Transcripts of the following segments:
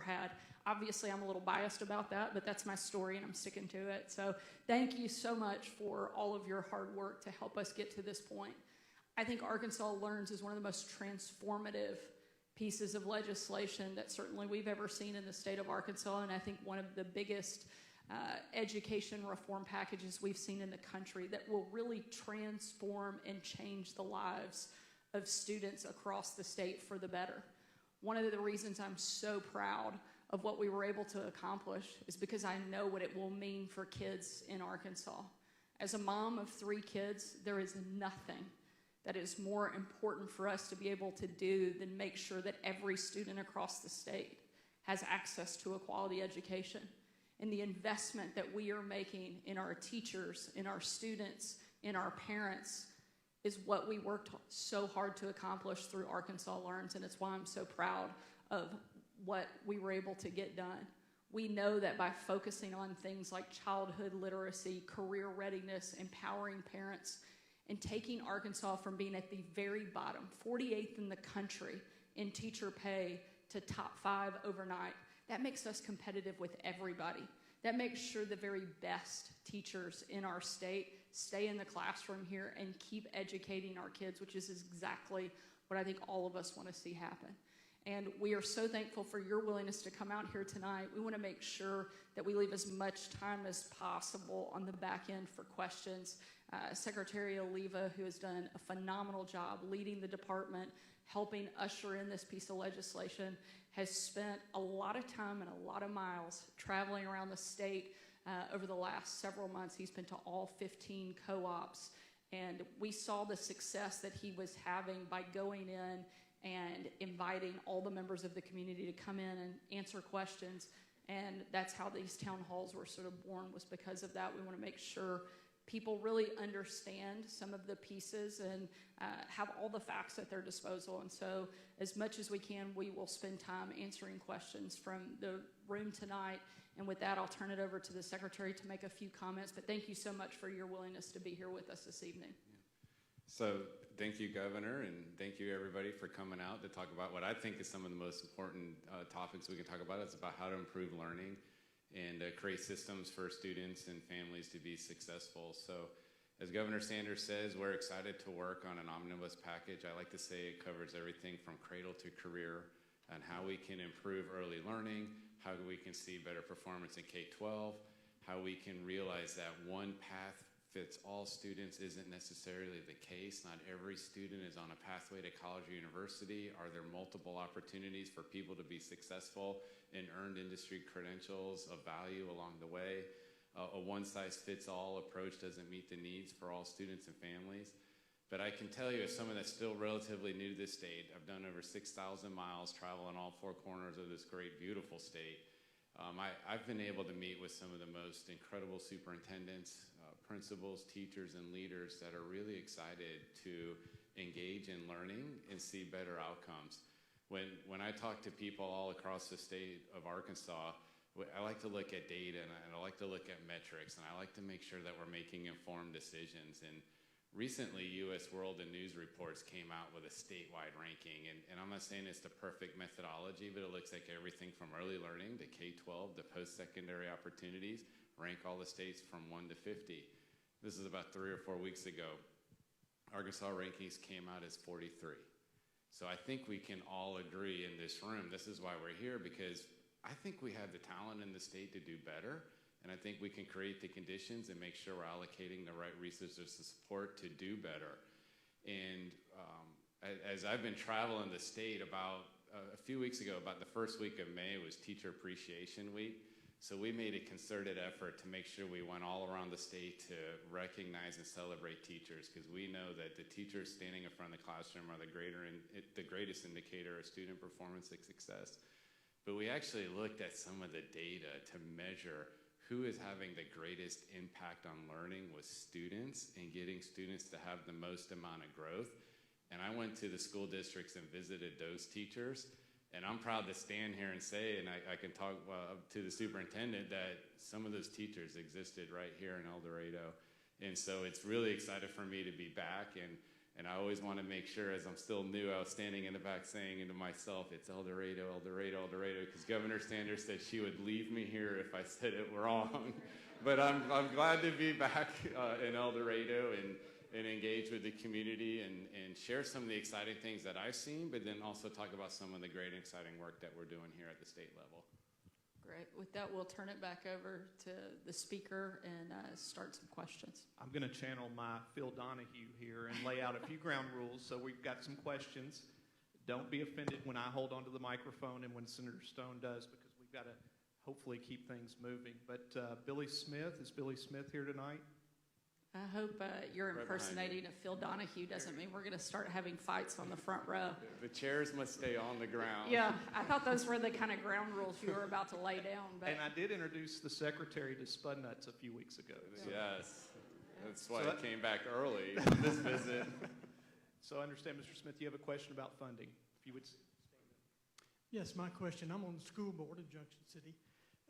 had. Obviously, I'm a little biased about that, but that's my story and I'm sticking to it. So thank you so much for all of your hard work to help us get to this point. I think Arkansas Learns is one of the most transformative pieces of legislation that certainly we've ever seen in the state of Arkansas, and I think one of the biggest education reform packages we've seen in the country that will really transform and change the lives of students across the state for the better. One of the reasons I'm so proud of what we were able to accomplish is because I know what it will mean for kids in Arkansas. As a mom of 3 kids, there is nothing that is more important for us to be able to do than make sure that every student across the state has access to a quality education. And the investment that we are making in our teachers, in our students, in our parents is what we worked so hard to accomplish through Arkansas Learns, and it's why I'm so proud of what we were able to get done. We know that by focusing on things like childhood literacy, career readiness, empowering parents, and taking Arkansas from being at the very bottom, 48th in the country in teacher pay, to top 5 overnight, that makes us competitive with everybody. That makes sure the very best teachers in our state stay in the classroom here and keep educating our kids, which is exactly what I think all of us want to see happen. And we are so thankful for your willingness to come out here tonight. We want to make sure that we leave as much time as possible on the back end for questions. Secretary Oliva, who has done a phenomenal job leading the department, helping usher in this piece of legislation, has spent a lot of time and a lot of miles traveling around the state over the last several months. He's been to all 15 co-ops, and we saw the success that he was having by going in and inviting all the members of the community to come in and answer questions. And that's how these town halls were sort of born, was because of that. We want to make sure people really understand some of the pieces and have all the facts at their disposal. And so as much as we can, we will spend time answering questions from the room tonight. And with that, I'll turn it over to the Secretary to make a few comments. But thank you so much for your willingness to be here with us this evening. So thank you, Governor, and thank you, everybody, for coming out to talk about what I think is some of the most important topics we can talk about. It's about how to improve learning and create systems for students and families to be successful. So as Governor Sanders says, we're excited to work on an omnibus package. I like to say it covers everything from cradle to career and how we can improve early learning, how we can see better performance in K-12, how we can realize that one path fits all students isn't necessarily the case. Not every student is on a pathway to college or university. Are there multiple opportunities for people to be successful and earned industry credentials of value along the way? A one-size-fits-all approach doesn't meet the needs for all students and families. But I can tell you, as someone that's still relatively new to this state, I've done over 6,000 miles traveling all 4 corners of this great, beautiful state. I've been able to meet with some of the most incredible superintendents, principals, teachers, and leaders that are really excited to engage in learning and see better outcomes. When I talk to people all across the state of Arkansas, I like to look at data and I like to look at metrics, and I like to make sure that we're making informed decisions. And recently, U.S. World and News Reports came out with a statewide ranking, and I'm not saying it's the perfect methodology, but it looks like everything from early learning to K-12 to post-secondary opportunities rank all the states from 1 to 50. This is about 3 or 4 weeks ago. Arkansas rankings came out as 43. So I think we can all agree in this room, this is why we're here, because I think we have the talent in the state to do better, and I think we can create the conditions and make sure we're allocating the right resources to support to do better. And as I've been traveling the state, about a few weeks ago, about the first week of May was Teacher Appreciation Week. So we made a concerted effort to make sure we went all around the state to recognize and celebrate teachers, because we know that the teachers standing in front of the classroom are the greatest indicator of student performance and success. But we actually looked at some of the data to measure who is having the greatest impact on learning with students and getting students to have the most amount of growth. And I went to the school districts and visited those teachers. And I'm proud to stand here and say, and I can talk to the superintendent, that some of those teachers existed right here in El Dorado. And so it's really excited for me to be back. And And I always want to make sure, as I'm still new, I was standing in the back saying to myself, it's El Dorado, El Dorado, El Dorado, because Governor Sanders said she would leave me here if I said it wrong. But I'm glad to be back in El Dorado and engage with the community and share some of the exciting things that I've seen, but then also talk about some of the great and exciting work that we're doing here at the state level. Great. With that, we'll turn it back over to the speaker and start some questions. I'm going to channel my Phil Donahue here and lay out a few ground rules. So we've got some questions. Don't be offended when I hold onto the microphone and when Senator Stone does, because we've got to hopefully keep things moving. But Billy Smith, is Billy Smith here tonight? I hope you're impersonating a Phil Donahue doesn't mean we're going to start having fights on the front row. The chairs must stay on the ground. Yeah, I thought those were the kind of ground rules you were about to lay down. But And I did introduce the secretary to Spud Nuts a few weeks ago. Yes, that's why I came back early this visit. So I understand, Mr. Smith, you have a question about funding. If you would. Yes, my question, I'm on the school board of Junction City,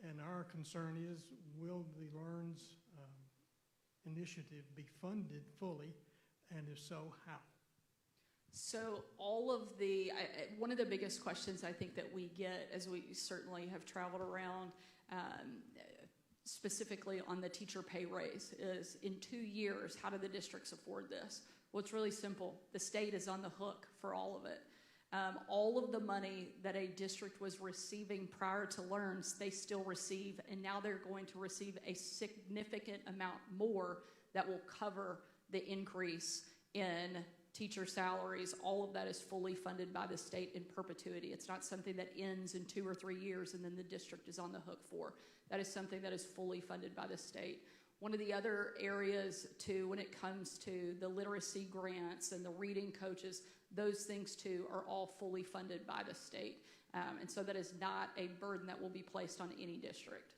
and our concern is, will the LEARNS initiative be funded fully, and if so, how? So all of the, one of the biggest questions I think that we get as we certainly have traveled around, specifically on the teacher pay raise, is in 2 years, how do the districts afford this? Well, it's really simple. The state is on the hook for all of it. All of the money that a district was receiving prior to LEARNS, they still receive, and now they're going to receive a significant amount more that will cover the increase in teacher salaries. All of that is fully funded by the state in perpetuity. It's not something that ends in 2 or 3 years and then the district is on the hook for. That is something that is fully funded by the state. One of the other areas, too, when it comes to the literacy grants and the reading coaches, those things, too, are all fully funded by the state. And so that is not a burden that will be placed on any district.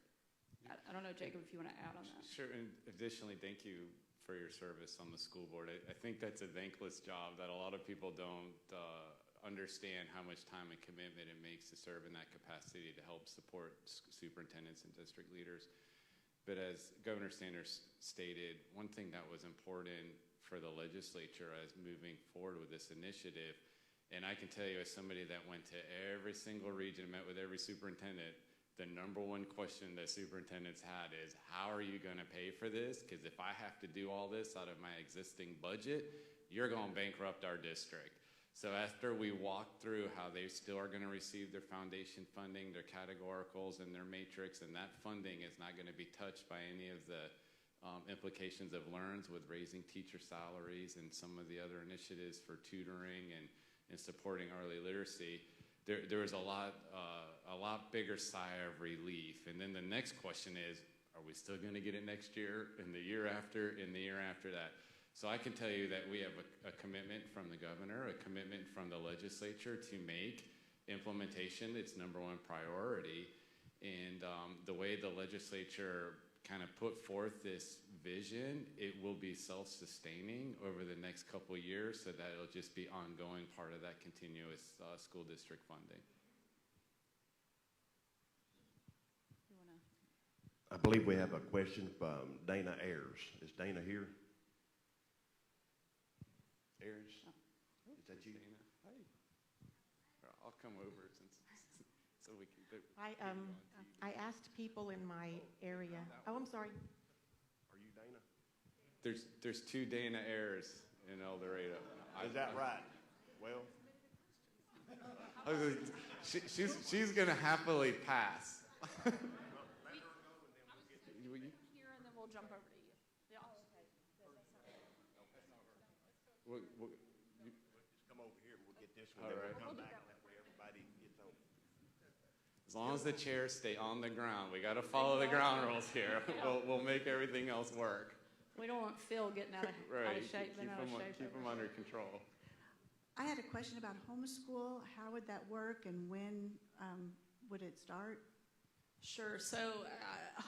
I don't know, Jacob, if you want to add on that. Sure, and additionally, thank you for your service on the school board. I think that's a thankless job that a lot of people don't understand how much time and commitment it makes to serve in that capacity to help support superintendents and district leaders. But as Governor Sanders stated, one thing that was important for the legislature as moving forward with this initiative, and I can tell you as somebody that went to every single region, met with every superintendent, the number one question that superintendents had is, how are you going to pay for this? Because if I have to do all this out of my existing budget, you're going to bankrupt our district. So after we walked through how they still are going to receive their foundation funding, their categoricals, and their matrix, and that funding is not going to be touched by any of the implications of LEARNS with raising teacher salaries and some of the other initiatives for tutoring and supporting early literacy, there was a lot bigger sigh of relief. And then the next question is, are we still going to get it next year, and the year after, and the year after that? So I can tell you that we have a commitment from the governor, a commitment from the legislature to make implementation its number one priority. And the way the legislature kind of put forth this vision, it will be self-sustaining over the next couple of years, so that it'll just be ongoing part of that continuous school district funding. I believe we have a question from Dana Ayers. Is Dana here? Ayers? Oh. Is that you? Dana? Hi. I'll come over so we can. I asked people in my area. Oh, I'm sorry. Are you Dana? There's 2 Dana Ayers in El Dorado. Is that right? Well, she's gonna happily pass. Here, and then we'll jump over to you. Yeah, okay. just come over here and we'll get this one. All Then right. we'll come back. That way everybody gets over. As long as the chairs stay on the ground, we got to follow the ground rules here. We'll make everything else work. We don't want Phil getting out of shape. Keep them under control. I had a question about homeschool. How would that work, and when would it start? Sure. So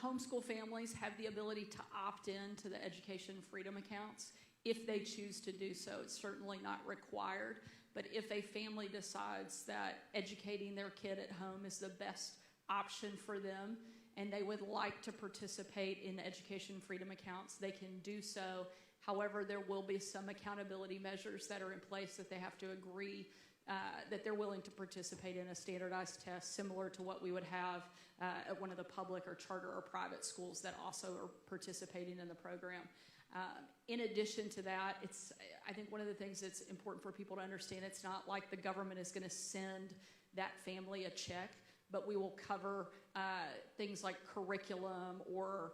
homeschool families have the ability to opt in to the education freedom accounts if they choose to do so. It's certainly not required. But if a family decides that educating their kid at home is the best option for them, and they would like to participate in the education freedom accounts, they can do so. However, there will be some accountability measures that are in place that they have to agree that they're willing to participate in a standardized test similar to what we would have at one of the public or charter or private schools that also are participating in the program. In addition to that, I think one of the things that's important for people to understand, it's not like the government is going to send that family a check, but we will cover things like curriculum or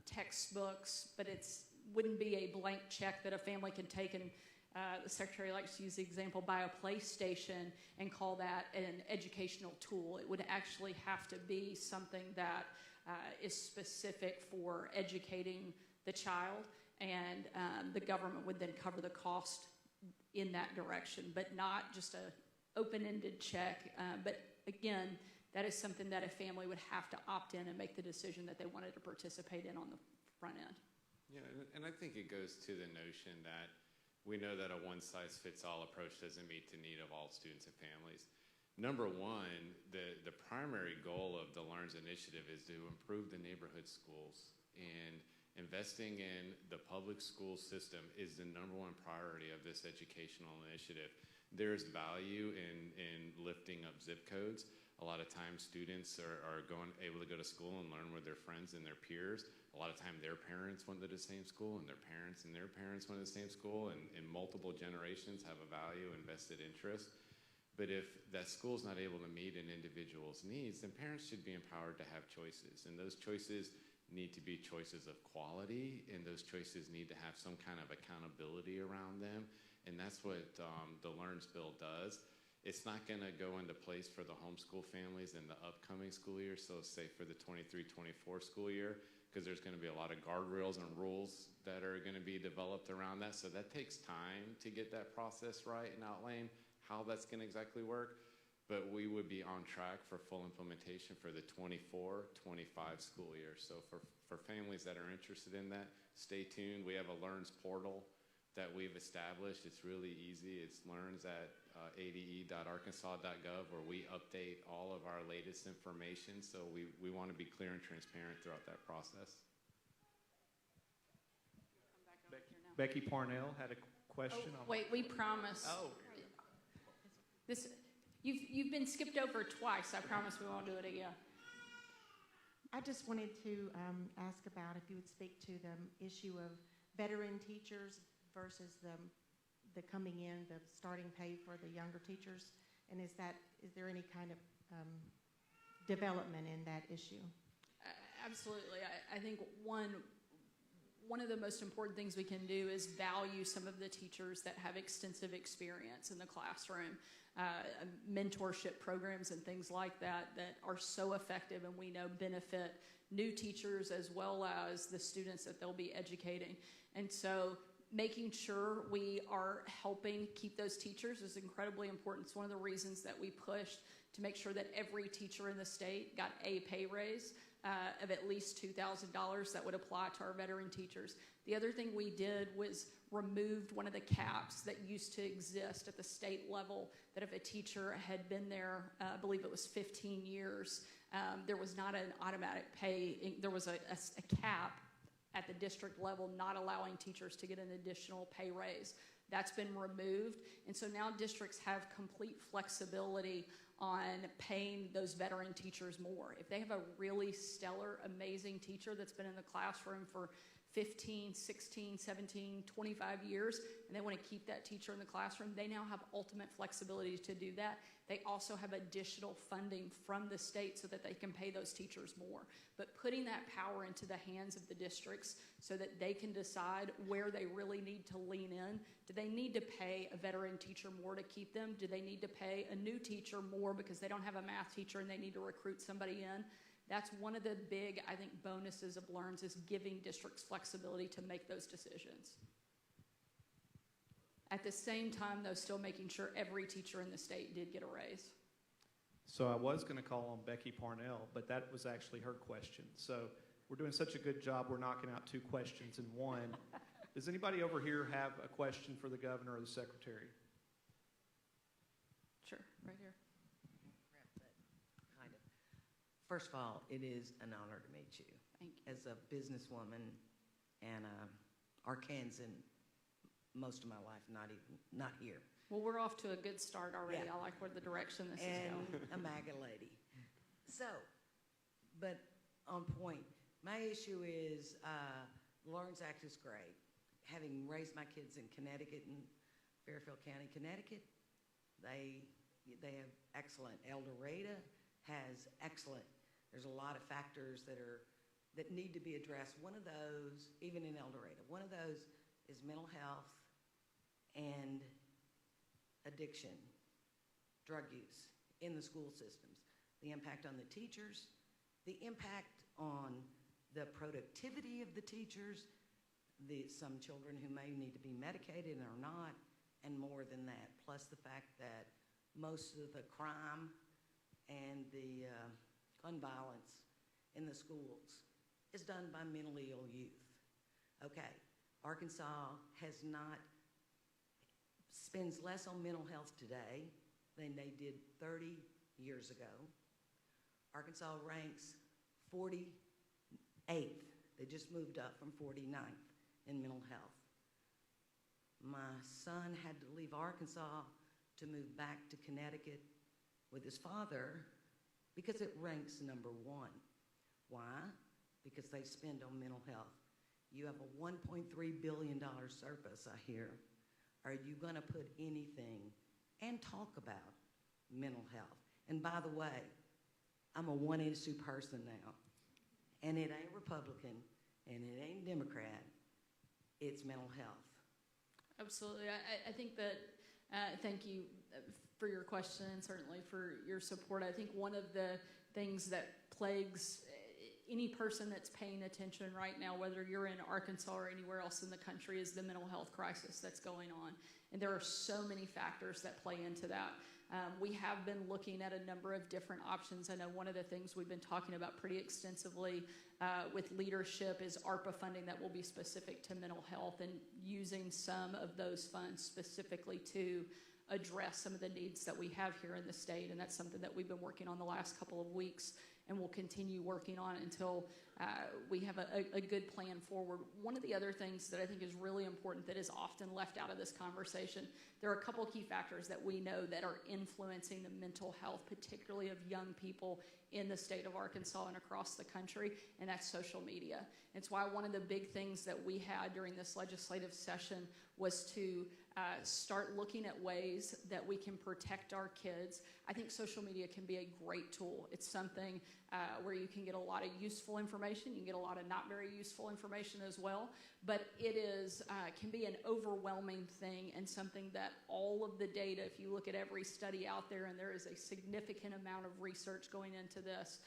textbooks, but wouldn't be a blank check that a family can take and the secretary likes to use the example, buy a PlayStation and call that an educational tool. It would actually have to be something that is specific for educating the child, and the government would then cover the cost in that direction, but not just a open-ended check. But again, that is something that a family would have to opt in and make the decision that they wanted to participate in on the front end. Yeah, and I think it goes to the notion that we know that a one-size-fits-all approach doesn't meet the need of all students and families. Number one, the primary goal of the LEARNS initiative is to improve the neighborhood schools, and investing in the public school system is the number one priority of this educational initiative. There's value in lifting up zip codes. A lot of times students are able to go to school and learn with their friends and their peers. A lot of time their parents went to the same school, and their parents and their parents went to the same school, and multiple generations have a value and vested interest. But if that school's not able to meet an individual's needs, then parents should be empowered to have choices. And those choices need to be choices of quality, and those choices need to have some kind of accountability around them. And that's what the LEARNS bill does. It's not going to go into place for the homeschool families in the upcoming school year, so say for the 23-24 school year, because there's going to be a lot of guardrails and rules that are going to be developed around that. So that takes time to get that process right and outline how that's going to exactly work. But we would be on track for full implementation for the 24-25 school year. So for families that are interested in that, stay tuned. We have a LEARNS portal that we've established. It's really easy. It's learns at ade.arkansas.gov, where we update all of our latest information. So we want to be clear and transparent throughout that process. Becky Parnell had a question. Wait, we promise. Oh. You've been skipped over twice. I promise we won't do it again. I just wanted to ask about if you would speak to the issue of veteran teachers versus the coming in, the starting pay for the younger teachers, and is there any kind of development in that issue? Absolutely. I think one of the most important things we can do is value some of the teachers that have extensive experience in the classroom, mentorship programs and things like that are so effective and we know benefit new teachers as well as the students that they'll be educating. And so making sure we are helping keep those teachers is incredibly important. It's one of the reasons that we pushed to make sure that every teacher in the state got a pay raise of at least $2,000 that would apply to our veteran teachers. The other thing we did was removed one of the caps that used to exist at the state level, that if a teacher had been there, I believe it was 15 years, there was not an automatic pay. There was a cap at the district level not allowing teachers to get an additional pay raise. That's been removed, and so now districts have complete flexibility on paying those veteran teachers more. If they have a really stellar, amazing teacher that's been in the classroom for 15, 16, 17, 25 years, and they want to keep that teacher in the classroom, they now have ultimate flexibility to do that. They also have additional funding from the state so that they can pay those teachers more. But putting that power into the hands of the districts so that they can decide where they really need to lean in. Do they need to pay a veteran teacher more to keep them? Do they need to pay a new teacher more because they don't have a math teacher and they need to recruit somebody in? That's one of the big, I think, bonuses of LEARNS is giving districts flexibility to make those decisions. At the same time, though, still making sure every teacher in the state did get a raise. So I was going to call on Becky Parnell, but that was actually her question. So we're doing such a good job, we're knocking out two questions in one. Does anybody over here have a question for the governor or the secretary? Sure, right here. Kind of. First of all, it is an honor to meet you. Thank you. As a businesswoman and a Arkansan most of my life, not here. Well, we're off to a good start already. Yeah. I like where the direction this is And going. a MAGA lady. So, but on point, my issue is the Lawrence Act is great. Having raised my kids in Connecticut and Fairfield County, Connecticut, they have excellent. El Dorado has excellent. There's a lot of factors that need to be addressed. One of those, even in El Dorado, one of those is mental health and addiction, drug use in the school systems, the impact on the teachers, the impact on the productivity of the teachers, some children who may need to be medicated and are not, and more than that, plus the fact that most of the crime and the gun violence in the schools is done by mentally ill youth. Okay, Arkansas spends less on mental health today than they did 30 years ago. Arkansas ranks 48th. They just moved up from 49th in mental health. My son had to leave Arkansas to move back to Connecticut with his father because it ranks number 1. Why? Because they spend on mental health. You have a $1.3 billion surplus, I hear. Are you going to put anything and talk about mental health? And by the way, I'm a one-issue person now, and it ain't Republican, and it ain't Democrat. It's mental health. Absolutely. I think that, thank you for your question and certainly for your support. I think one of the things that plagues any person that's paying attention right now, whether you're in Arkansas or anywhere else in the country, is the mental health crisis that's going on. And there are so many factors that play into that. We have been looking at a number of different options. I know one of the things we've been talking about pretty extensively with leadership is ARPA funding that will be specific to mental health and using some of those funds specifically to address some of the needs that we have here in the state. And that's something that we've been working on the last couple of weeks and we'll continue working on until we have a good plan forward. One of the other things that I think is really important that is often left out of this conversation, there are a couple key factors that we know that are influencing the mental health, particularly of young people in the state of Arkansas and across the country, and that's social media. It's why one of the big things that we had during this legislative session was to start looking at ways that we can protect our kids. I think social media can be a great tool. It's something where you can get a lot of useful information. You can get a lot of not very useful information as well. But it is can be an overwhelming thing and something that all of the data, if you look at every study out there, and there is a significant amount of research going into this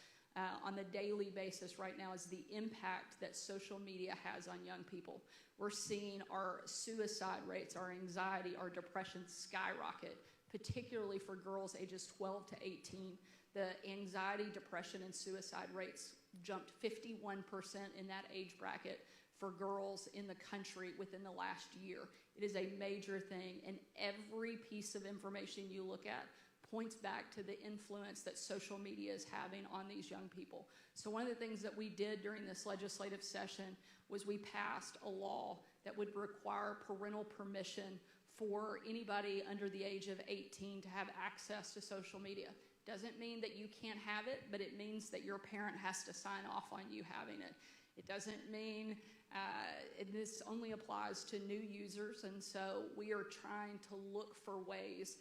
on the daily basis right now, is the impact that social media has on young people. We're seeing our suicide rates, our anxiety, our depression skyrocket, particularly for girls ages 12 to 18. The anxiety, depression, and suicide rates jumped 51% in that age bracket for girls in the country within the last year. It is a major thing, and every piece of information you look at points back to the influence that social media is having on these young people. So one of the things that we did during this legislative session was we passed a law that would require parental permission for anybody under the age of 18 to have access to social media. Doesn't mean that you can't have it, but it means that your parent has to sign off on you having it. It doesn't mean, this only applies to new users, and so we are trying to look for ways,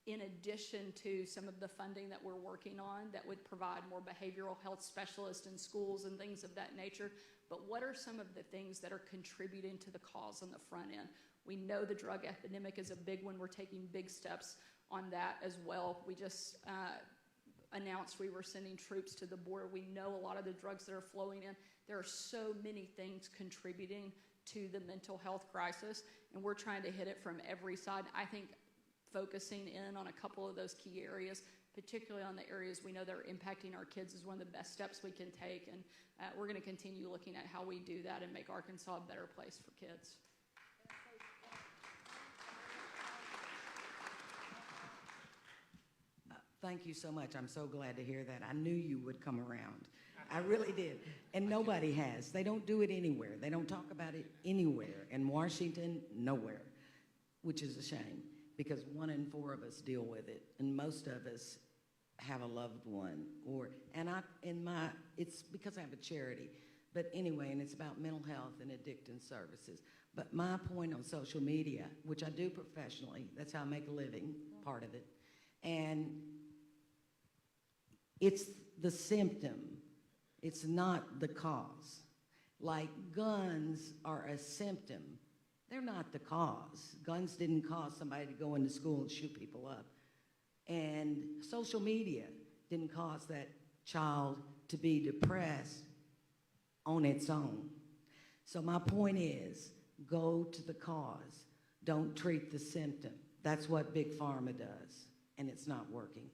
in addition to some of the funding that we're working on, that would provide more behavioral health specialists in schools and things of that nature. But what are some of the things that are contributing to the cause on the front end? We know the drug epidemic is a big one. We're taking big steps on that as well. We just announced we were sending troops to the border. We know a lot of the drugs that are flowing in. There are so many things contributing to the mental health crisis, and we're trying to hit it from every side. I think focusing in on a couple of those key areas, particularly on the areas we know that are impacting our kids, is one of the best steps we can take, and we're going to continue looking at how we do that and make Arkansas a better place for kids. Thank you so much. I'm so glad to hear that. I knew you would come around. I really did. And nobody has. They don't do it anywhere. They don't talk about it anywhere. In Washington, nowhere, which is a shame because 1 in 4 of us deal with it, and most of us have a loved one. It's because I have a charity. But anyway, and it's about mental health and addiction services. But my point on social media, which I do professionally, that's how I make a living, part of it, and it's the symptom. It's not the cause. Like guns are a symptom. They're not the cause. Guns didn't cause somebody to go into school and shoot people up. And social media didn't cause that child to be depressed on its own. So my point is, go to the cause. Don't treat the symptom. That's what Big Pharma does, and it's not working.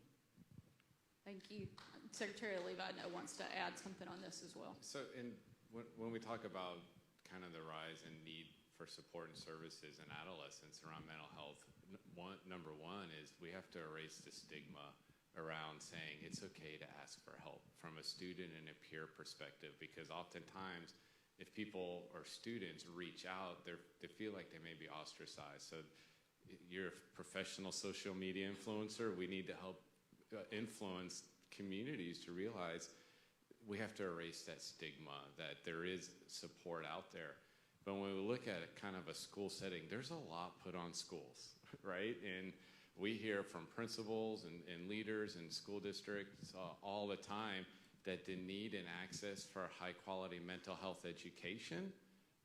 Thank you. Secretary Levi, I know, wants to add something on this as well. So when we talk about kind of the rise in need for support and services in adolescents around mental health, number one is we have to erase the stigma around saying it's okay to ask for help from a student and a peer perspective, because oftentimes if people or students reach out, they feel like they may be ostracized. So you're a professional social media influencer. We need to help influence communities to realize we have to erase that stigma, that there is support out there. But when we look at it kind of a school setting, there's a lot put on schools, right? And we hear from principals and leaders in school districts all the time that the need and access for high quality mental health education,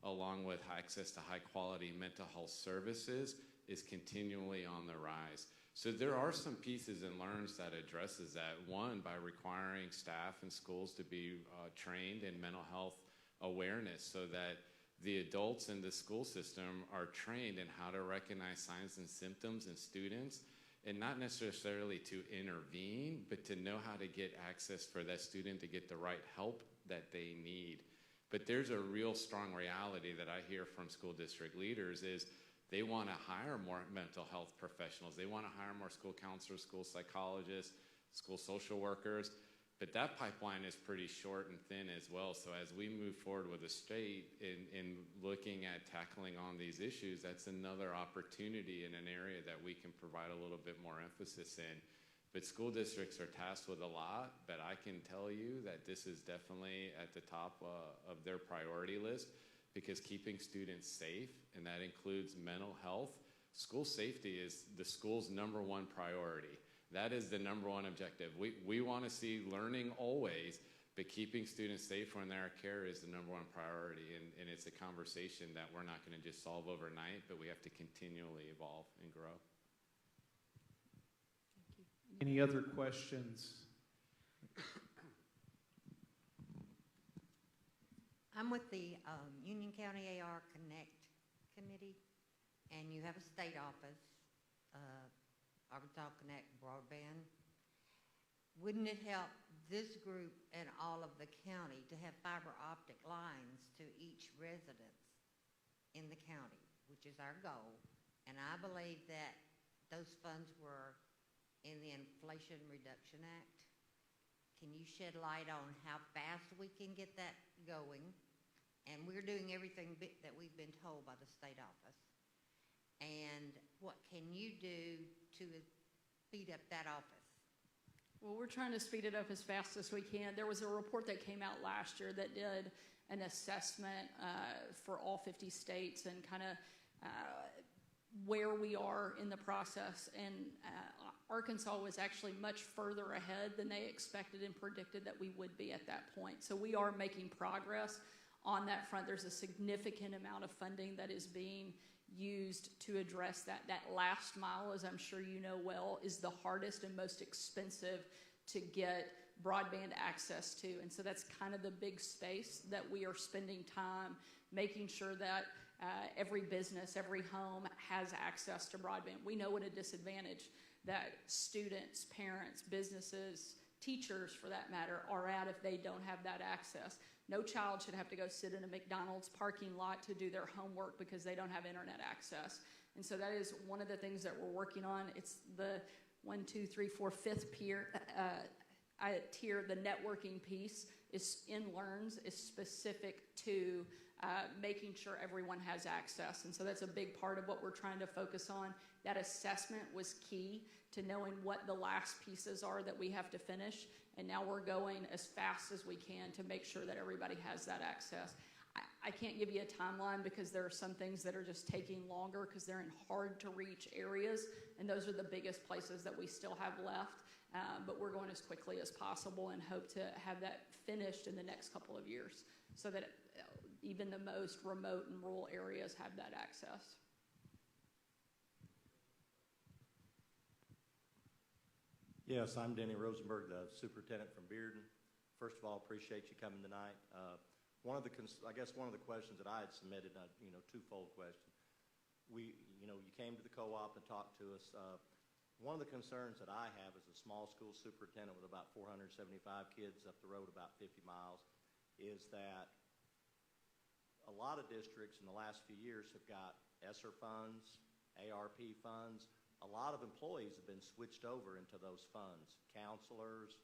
along with access to high quality mental health services, is continually on the rise. So there are some pieces in LEARNs that addresses that. One, by requiring staff and schools to be trained in mental health awareness so that the adults in the school system are trained in how to recognize signs and symptoms in students, and not necessarily to intervene, but to know how to get access for that student to get the right help that they need. But there's a real strong reality that I hear from school district leaders is they want to hire more mental health professionals. They want to hire more school counselors, school psychologists, school social workers. But that pipeline is pretty short and thin as well. So as we move forward with the state in looking at tackling on these issues, that's another opportunity in an area that we can provide a little bit more emphasis in. But school districts are tasked with a lot, but I can tell you that this is definitely at the top of their priority list, because keeping students safe, and that includes mental health, school safety is the school's #1 priority. That is the #1 objective. We want to see learning always, but keeping students safe when they're at care is the #1 priority. And it's a conversation that we're not going to just solve overnight, but we have to continually evolve and grow. Thank you. Any other questions? I'm with the Union County AR Connect Committee, and you have a state office, Arkansas Connect Broadband. Wouldn't it help this group and all of the county to have fiber optic lines to each residence in the county, which is our goal? And I believe that those funds were in the Inflation Reduction Act. Can you shed light on how fast we can get that going? And we're doing everything that we've been told by the state office. And what can you do to speed up that office? Well, we're trying to speed it up as fast as we can. There was a report that came out last year that did an assessment for all 50 states and kind of where we are in the process. And Arkansas was actually much further ahead than they expected and predicted that we would be at that point. So we are making progress on that front. There's a significant amount of funding that is being used to address that. That last mile, as I'm sure you know well, is the hardest and most expensive to get broadband access to. And so that's kind of the big space that we are spending time making sure that every business, every home has access to broadband. We know what a disadvantage that students, parents, businesses, teachers for that matter, are at if they don't have that access. No child should have to go sit in a McDonald's parking lot to do their homework because they don't have internet access. And so that is one of the things that we're working on. It's the 1, 2, 3, 4, 5th tier, the networking piece is in Learns is specific to making sure everyone has access. And so that's a big part of what we're trying to focus on. That assessment was key to knowing what the last pieces are that we have to finish. And now we're going as fast as we can to make sure that everybody has that access. I can't give you a timeline because there are some things that are just taking longer because they're in hard to reach areas. And those are the biggest places that we still have left. But we're going as quickly as possible and hope to have that finished in the next couple of years so that even the most remote and rural areas have that access. Yes, I'm Denny Rosenberg, the superintendent from Bearden. First of all, appreciate you coming tonight. One of the questions that I had submitted, twofold question. You came to the co-op and talked to us. One of the concerns that I have as a small school superintendent with about 475 kids up the road about 50 miles is that a lot of districts in the last few years have got ESSER funds, ARP funds. A lot of employees have been switched over into those funds, counselors,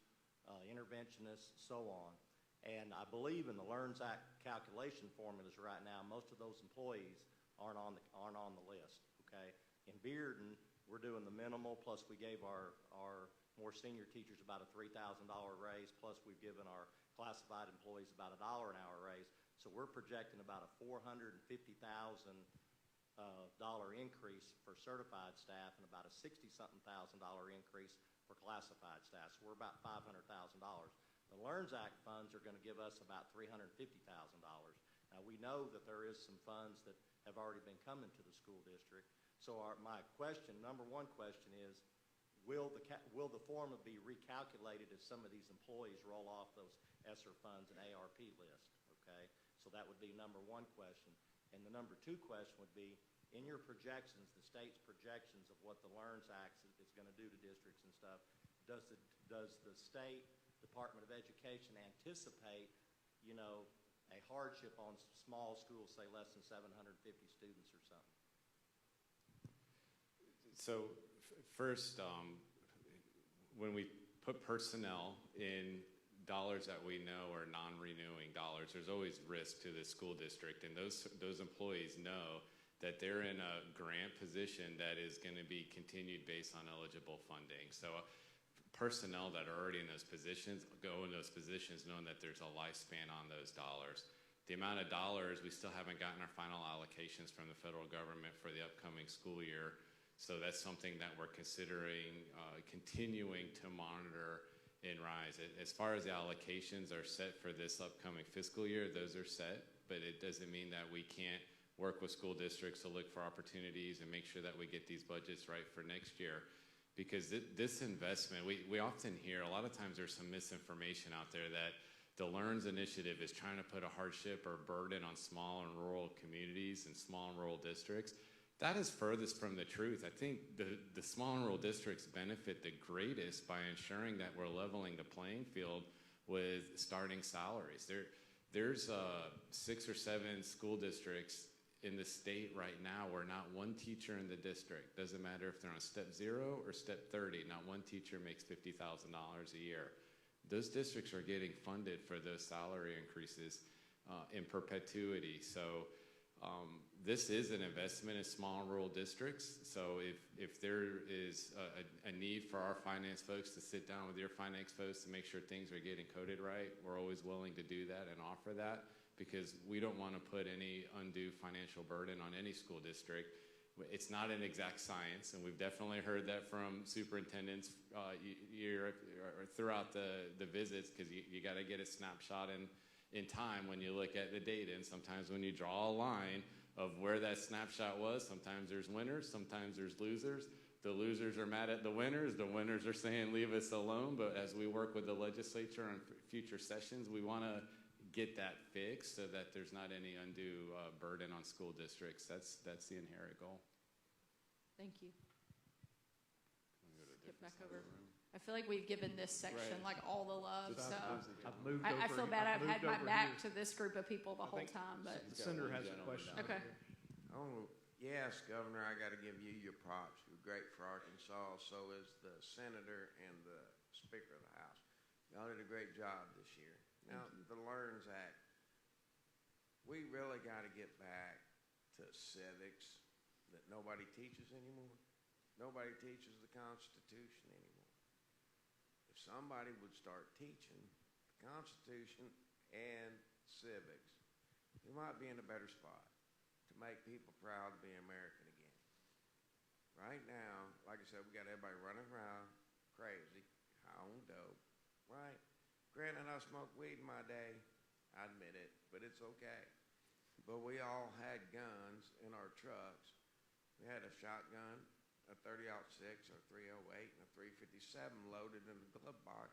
interventionists, so on. And I believe in the Learns Act calculation formulas right now, most of those employees aren't on the list, okay? In Bearden, we're doing the minimal, plus we gave our more senior teachers about a $3,000 raise, plus we've given our classified employees about $1 an hour raise. So we're projecting about a $450,000 increase for certified staff and about a $60-something thousand increase for classified staff. So we're about $500,000. The Learns Act funds are going to give us about $350,000. Now we know that there is some funds that have already been coming to the school district. So my question, number one question is, will the formula be recalculated as some of these employees roll off those ESSER funds and ARP list? Okay, so that would be number one question. And the number two question would be, in your projections, the state's projections of what the Learns Act is going to do to districts and stuff, does the state Department of Education anticipate, a hardship on small schools, say less than 750 students or something? So first, when we put personnel in dollars that we know are non-renewing dollars, there's always risk to the school district, and those employees know that they're in a grant position that is going to be continued based on eligible funding. So personnel that are already in those positions go in those positions knowing that there's a lifespan on those dollars. The amount of dollars, we still haven't gotten our final allocations from the federal government for the upcoming school year. So that's something that we're considering continuing to monitor and rise. As far as the allocations are set for this upcoming fiscal year, those are set, but it doesn't mean that we can't work with school districts to look for opportunities and make sure that we get these budgets right for next year. Because this investment, we often hear, a lot of times there's some misinformation out there that the Learns initiative is trying to put a hardship or burden on small and rural communities and small and rural districts. That is furthest from the truth. I think the small and rural districts benefit the greatest by ensuring that we're leveling the playing field with starting salaries. There's 6 or 7 school districts in the state right now where not one teacher in the district, doesn't matter if they're on step 0 or step 30, not one teacher makes $50,000 a year. Those districts are getting funded for those salary increases in perpetuity. So this is an investment in small and rural districts. So if there is a need for our finance folks to sit down with your finance folks to make sure things are getting coded right, we're always willing to do that and offer that, because we don't want to put any undue financial burden on any school district. It's not an exact science, and we've definitely heard that from superintendents throughout the visits, because you got to get a snapshot in time when you look at the data. And sometimes when you draw a line of where that snapshot was, sometimes there's winners, sometimes there's losers. The losers are mad at the winners are saying leave us alone. But as we work with the legislature on future sessions, we want to get that fixed so that there's not any undue burden on school districts. That's the inherent goal. Thank you. Skip back over. I feel like we've given this section like all the love, so I feel bad I've had my back to this group of people the whole time. But Senator has a question. Okay. Yes, Governor, I got to give you your props. You're great for Arkansas. So is the Senator and the Speaker of the House. Y'all did a great job this year. Now, the LEARNS Act, we really got to get back to civics that nobody teaches anymore. Nobody teaches the Constitution anymore. If somebody would start teaching the Constitution and civics, we might be in a better spot to make people proud to be American again. Right now, like I said, we got everybody running around crazy, high on dope, right? Granted, I smoked weed in my day, I admit it, but it's okay. But we all had guns in our trucks. We had a shotgun, a 30-06, a 308, and a 357 loaded in the glove box.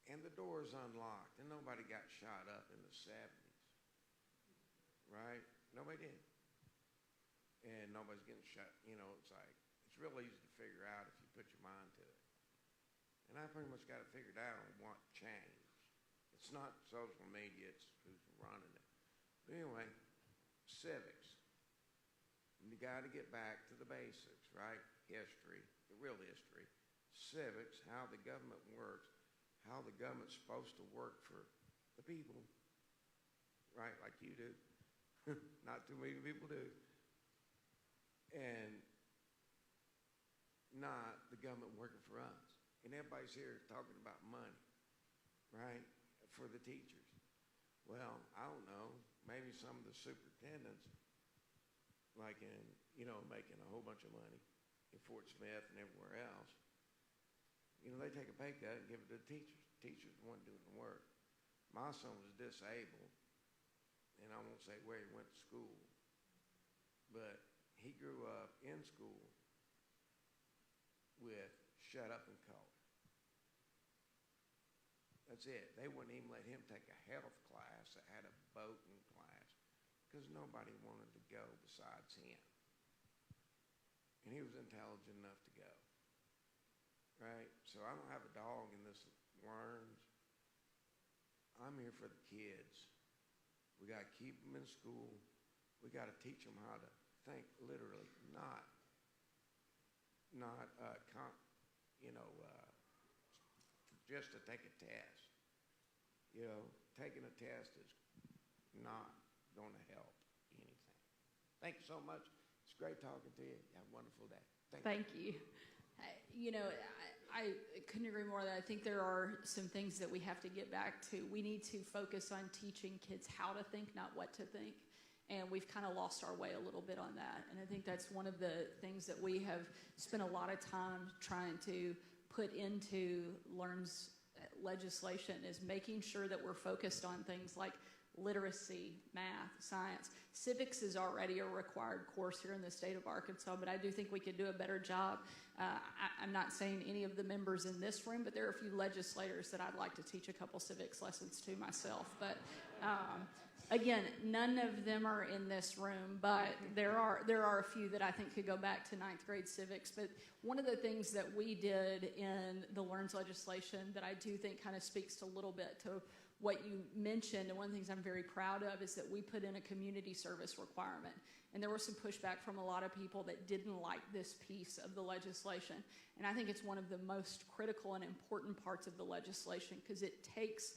And the doors unlocked, and nobody got shot up in the 70s, right? Nobody did. And nobody's getting shot, you know, it's like, it's real easy to figure out if you put your mind to it. And I pretty much got it figured out on what changed. It's not social media, it's who's running it. But anyway, civics. You got to get back to the basics, right? History, the real history. Civics, how the government works, how the government's supposed to work for the people, right? Like you do. Not too many people do. And not the government working for us. And everybody's here talking about money, right, for the teachers. Well, I don't know, maybe some of the superintendents, like in, you know, making a whole bunch of money in Fort Smith and everywhere else, you know, they take a pay cut and give it to the teachers. Teachers are the one doing the work. My son was disabled, and I won't say where he went to school, but he grew up in school with shut up and color. That's it. They wouldn't even let him take a health class that had a boating class because nobody wanted to go besides him. And he was intelligent enough to go. Right? So I don't have a dog in this LEARNS. I'm here for the kids. We got to keep them in school. We got to teach them how to think literally, not just to take a test. You know, taking a test is not going to help anything. Thank you so much. It's great talking to you. Have a wonderful day. Thank you. You know, I couldn't agree more that I think there are some things that we have to get back to. We need to focus on teaching kids how to think, not what to think. And we've kind of lost our way a little bit on that. And I think that's one of the things that we have spent a lot of time trying to put into LEARNS legislation is making sure that we're focused on things like literacy, math, science. Civics is already a required course here in the state of Arkansas, but I do think we could do a better job. I'm not saying any of the members in this room, but there are a few legislators that I'd like to teach a couple civics lessons to myself. But again, none of them are in this room, but there are a few that I think could go back to 9th grade civics. But one of the things that we did in the LEARNS legislation that I do think kind of speaks a little bit to what you mentioned, and one of the things I'm very proud of is that we put in a community service requirement. And there was some pushback from a lot of people that didn't like this piece of the legislation. And I think it's one of the most critical and important parts of the legislation because it takes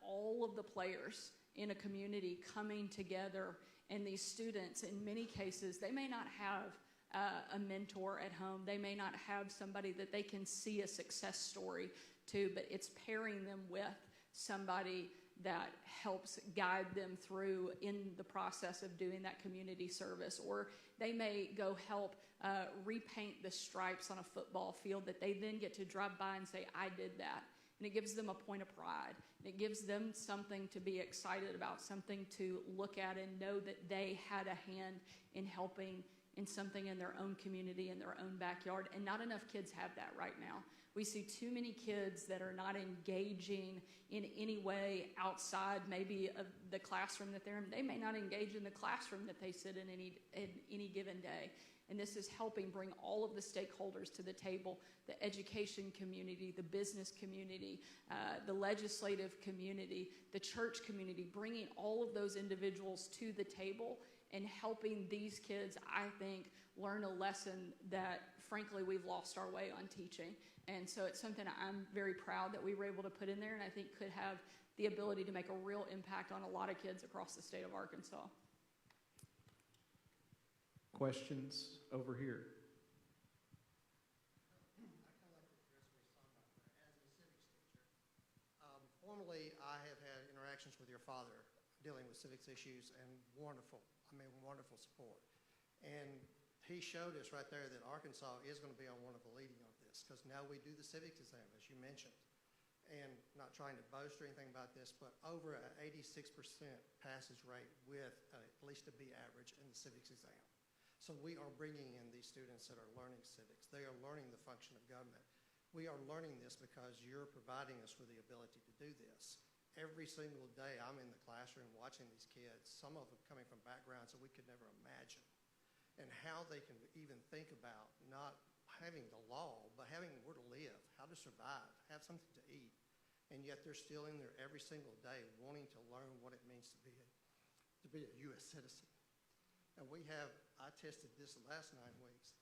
all of the players in a community coming together, and these students, in many cases, they may not have a mentor at home. They may not have somebody that they can see a success story to, but it's pairing them with somebody that helps guide them through in the process of doing that community service. Or they may go help repaint the stripes on a football field that they then get to drive by and say, I did that. And it gives them a point of pride. And it gives them something to be excited about, something to look at and know that they had a hand in helping in something in their own community, in their own backyard. And not enough kids have that right now. We see too many kids that are not engaging in any way outside maybe of the classroom that they're in. They may not engage in the classroom that they sit in any given day. And this is helping bring all of the stakeholders to the table, the education community, the business community, the legislative community, the church community, bringing all of those individuals to the table and helping these kids, I think, learn a lesson that frankly, we've lost our way on teaching. And so it's something I'm very proud that we were able to put in there, and I think could have the ability to make a real impact on a lot of kids across the state of Arkansas. Questions over here? Formerly, I have had interactions with your father dealing with civics issues, and wonderful support. And he showed us right there that Arkansas is going to be on one of the leading of this, because now we do the civics exam, as you mentioned. And not trying to boast or anything about this, but over an 86% passage rate with at least a B average in the civics exam. So we are bringing in these students that are learning civics. They are learning the function of government. We are learning this because you're providing us with the ability to do this. Every single day I'm in the classroom watching these kids, some of them coming from backgrounds that we could never imagine, and how they can even think about not having the law, but having where to live, how to survive, have something to eat, and yet they're still in there every single day wanting to learn what it means to be a U.S. citizen. And I tested this the last 9 weeks,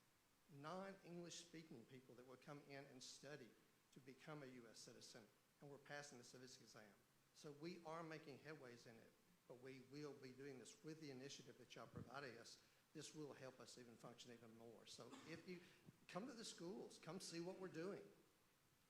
non-English speaking people that would come in and study to become a U.S. citizen, and we're passing the civics exam. So we are making headways in it, but we will be doing this with the initiative that y'all provided us. This will help us even function even more. So if you come to the schools, come see what we're doing.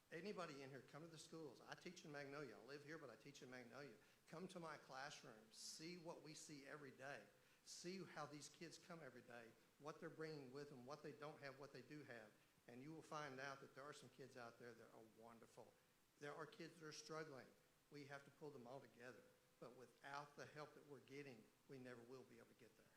Anybody in here, come to the schools. I teach in Magnolia. I live here, but I teach in Magnolia. Come to my classrooms. See what we see every day. See how these kids come every day, what they're bringing with them, what they don't have, what they do have. And you will find out that there are some kids out there that are wonderful. There are kids that are struggling. We have to pull them all together. But without the help that we're getting, we never will be able to get there.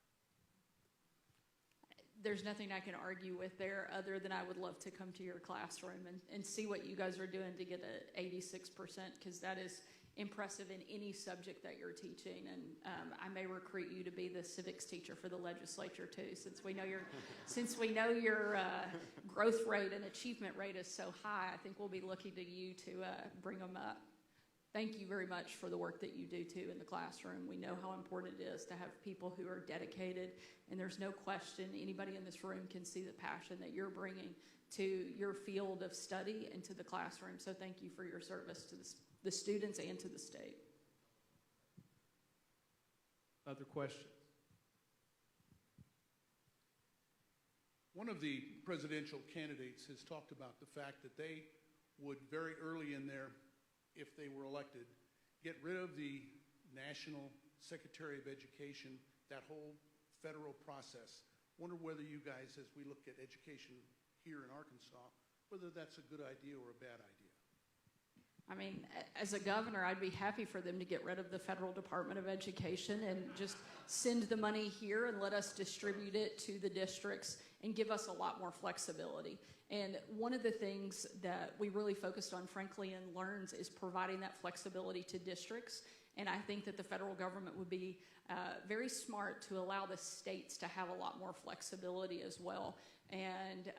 There's nothing I can argue with there other than I would love to come to your classroom and see what you guys are doing to get an 86%, because that is impressive in any subject that you're teaching. And I may recruit you to be the civics teacher for the legislature too, since we know your growth rate and achievement rate is so high. I think we'll be looking to you to bring them up. Thank you very much for the work that you do too in the classroom. We know how important it is to have people who are dedicated, and there's no question anybody in this room can see the passion that you're bringing to your field of study and to the classroom. So thank you for your service to the students and to the state. Other questions? One of the presidential candidates has talked about the fact that they would very early in their, if they were elected, get rid of the National Secretary of Education, that whole federal process. Wonder whether you guys, as we look at education here in Arkansas, whether that's a good idea or a bad idea. I mean, as a governor, I'd be happy for them to get rid of the Federal Department of Education and just send the money here and let us distribute it to the districts and give us a lot more flexibility. And one of the things that we really focused on, frankly, in LEARNS is providing that flexibility to districts. And I think that the federal government would be very smart to allow the states to have a lot more flexibility as well. And,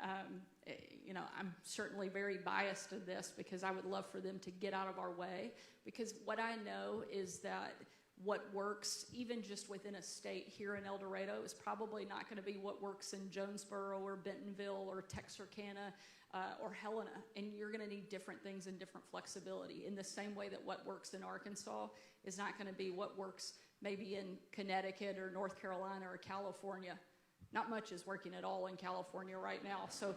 you know, I'm certainly very biased to this because I would love for them to get out of our way, because what I know is that what works even just within a state here in El Dorado is probably not going to be what works in Jonesboro or Bentonville or Texarkana or Helena. And you're going to need different things and different flexibility in the same way that what works in Arkansas is not going to be what works maybe in Connecticut or North Carolina or California. Not much is working at all in California right now. So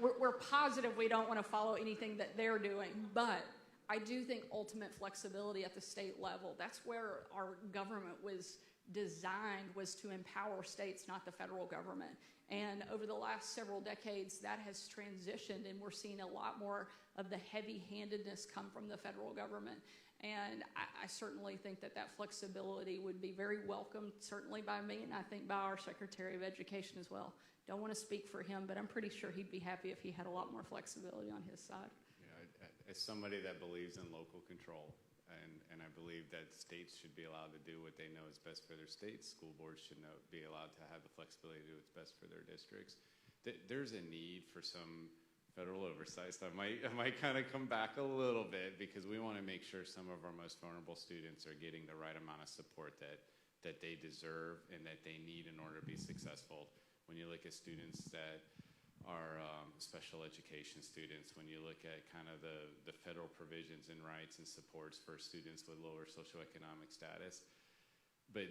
we're positive we don't want to follow anything that they're doing. But I do think ultimate flexibility at the state level, that's where our government was designed, was to empower states, not the federal government. And over the last several decades, that has transitioned, and we're seeing a lot more of the heavy-handedness come from the federal government. And I certainly think that that flexibility would be very welcomed, certainly by me, and I think by our Secretary of Education as well. Don't want to speak for him, but I'm pretty sure he'd be happy if he had a lot more flexibility on his side. Yeah, as somebody that believes in local control, and I believe that states should be allowed to do what they know is best for their states, school boards should be allowed to have the flexibility to do what's best for their districts. There's a need for some federal oversight. So I might kind of come back a little bit, because we want to make sure some of our most vulnerable students are getting the right amount of support that they deserve and that they need in order to be successful. When you look at students that special education students when you look at kind of the federal provisions and rights and supports for students with lower socioeconomic status. But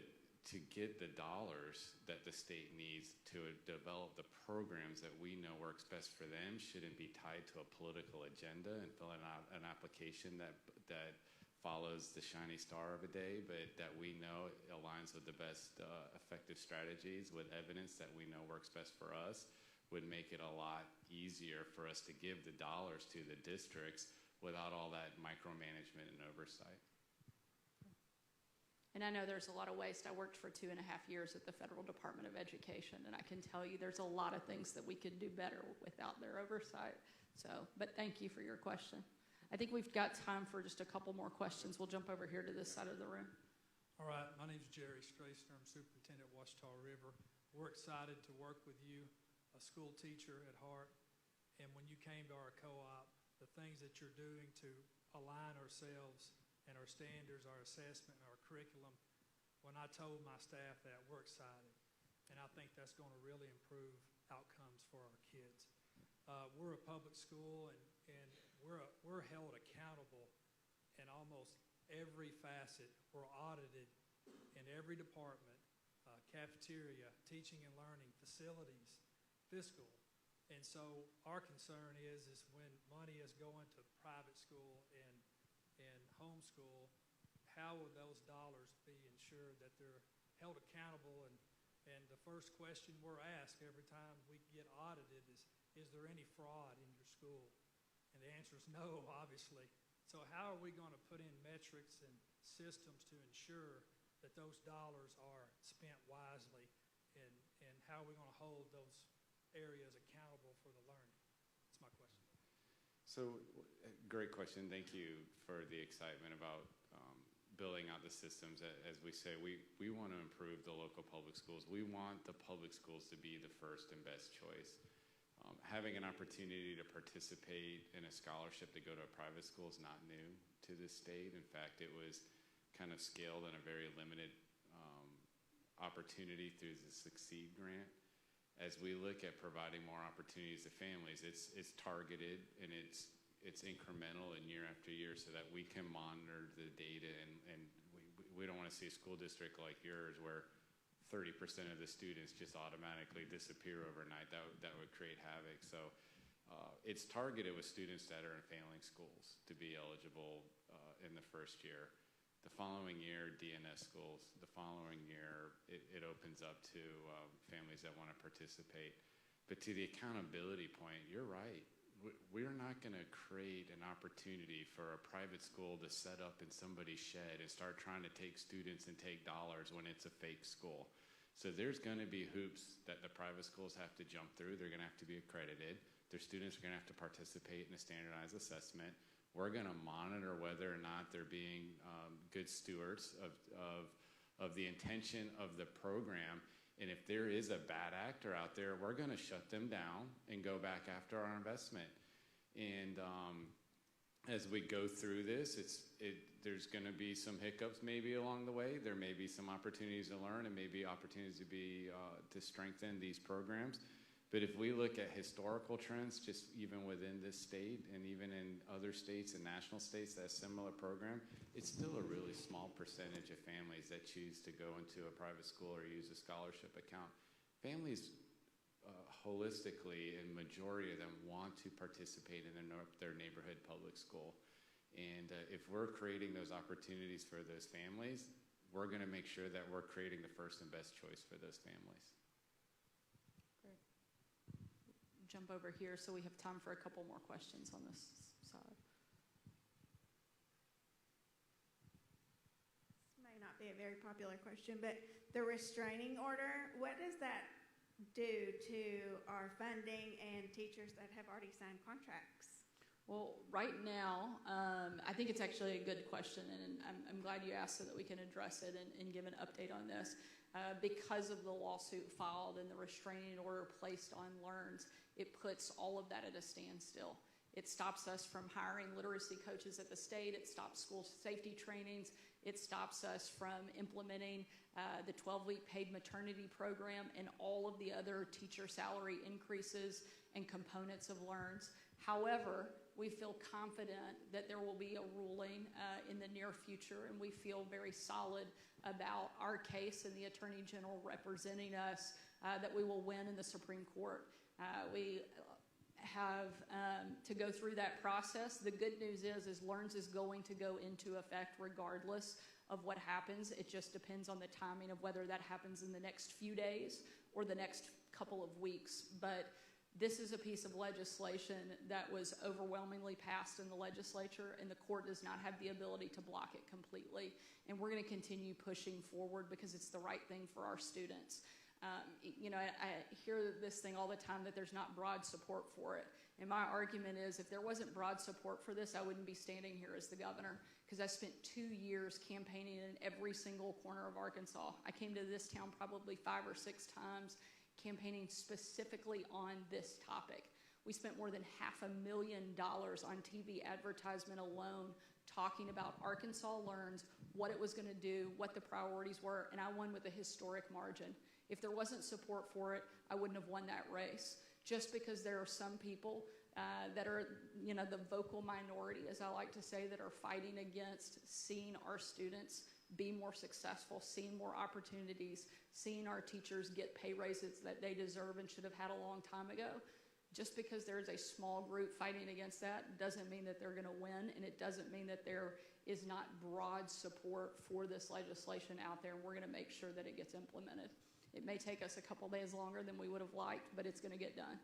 to get the dollars that the state needs to develop the programs that we know works best for them shouldn't be tied to a political agenda and filling out an application that follows the shiny star of a day, but that we know aligns with the best effective strategies with evidence that we know works best for us, would make it a lot easier for us to give the dollars to the districts without all that micromanagement and oversight. And I know there's a lot of waste. I worked for 2.5 years at the Federal Department of Education, and I can tell you there's a lot of things that we could do better without their oversight. So, but thank you for your question. I think we've got time for just a couple more questions. We'll jump over here to this side of the room. All right, my name's Jerry Strasner. I'm superintendent at Washita River. We're excited to work with you, a school teacher at heart. And when you came to our co-op, the things that you're doing to align ourselves and our standards, our assessment, and our curriculum, when I told my staff that, we're excited. And I think that's going to really improve outcomes for our kids. We're a public school, and we're held accountable in almost every facet. We're audited in every department, cafeteria, teaching and learning, facilities, fiscal. And so our concern is when money is going to private school and homeschool, how will those dollars be ensured that they're held accountable? And the first question we're asked every time we get audited is there any fraud in your school? And the answer is no, obviously. So how are we going to put in metrics and systems to ensure that those dollars are spent wisely? And how are we going to hold those areas accountable for the learning? That's my question. So, great question. Thank you for the excitement about building out the systems. As we say, we want to improve the local public schools. We want the public schools to be the first and best choice. Having an opportunity to participate in a scholarship to go to a private school is not new to this state. In fact, it was kind of scaled in a very limited opportunity through the Succeed grant. As we look at providing more opportunities to families, it's targeted and it's incremental and year after year so that we can monitor the data and we don't want to see a school district like yours where 30% of the students just automatically disappear overnight. That would create havoc. So it's targeted with students that are in failing schools to be eligible in the first year. The following year, DNS schools. The following year, it opens up to families that want to participate. But to the accountability point, you're right. We're not going to create an opportunity for a private school to set up in somebody's shed and start trying to take students and take dollars when it's a fake school. So there's going to be hoops that the private schools have to jump through. They're going to have to be accredited. Their students are going to have to participate in a standardized assessment. We're going to monitor whether or not they're being good stewards of the intention of the program. And if there is a bad actor out there, we're going to shut them down and go back after our investment. And as we go through this, there's going to be some hiccups maybe along the way. There may be some opportunities to learn and maybe opportunities to strengthen these programs. But if we look at historical trends, just even within this state and even in other states and national states that have similar program, it's still a really small percentage of families that choose to go into a private school or use a scholarship account. Families holistically, and majority of them want to participate in their neighborhood public school. And if we're creating those opportunities for those families, we're going to make sure that we're creating the first and best choice for those families. Great. Jump over here so we have time for a couple more questions on this side. This may not be a very popular question, but the restraining order, what does that do to our funding and teachers that have already signed contracts? Well, right now, I think it's actually a good question, and I'm glad you asked so that we can address it and give an update on this. Because of the lawsuit filed and the restraining order placed on LEARNs, it puts all of that at a standstill. It stops us from hiring literacy coaches at the state. It stops school safety trainings. It stops us from implementing the 12-week paid maternity program and all of the other teacher salary increases and components of LEARNs. However, we feel confident that there will be a ruling in the near future, and we feel very solid about our case and the Attorney General representing us, that we will win in the Supreme Court. We have to go through that process. The good news is LEARNs is going to go into effect regardless of what happens. It just depends on the timing of whether that happens in the next few days or the next couple of weeks. But this is a piece of legislation that was overwhelmingly passed in the legislature, and the court does not have the ability to block it completely. And we're going to continue pushing forward because it's the right thing for our students. I hear this thing all the time that there's not broad support for it. And my argument is, if there wasn't broad support for this, I wouldn't be standing here as the governor, because I spent 2 years campaigning in every single corner of Arkansas. I came to this town probably 5 or 6 times campaigning specifically on this topic. We spent more than $500,000 on TV advertisement alone talking about Arkansas LEARNs, what it was going to do, what the priorities were, and I won with a historic margin. If there wasn't support for it, I wouldn't have won that race. Just because there are some people that are, the vocal minority, as I like to say, that are fighting against seeing our students be more successful, seeing more opportunities, seeing our teachers get pay raises that they deserve and should have had a long time ago. Just because there's a small group fighting against that doesn't mean that they're going to win, and it doesn't mean that there is not broad support for this legislation out there, and we're going to make sure that it gets implemented. It may take us a couple days longer than we would have liked, but it's going to get done.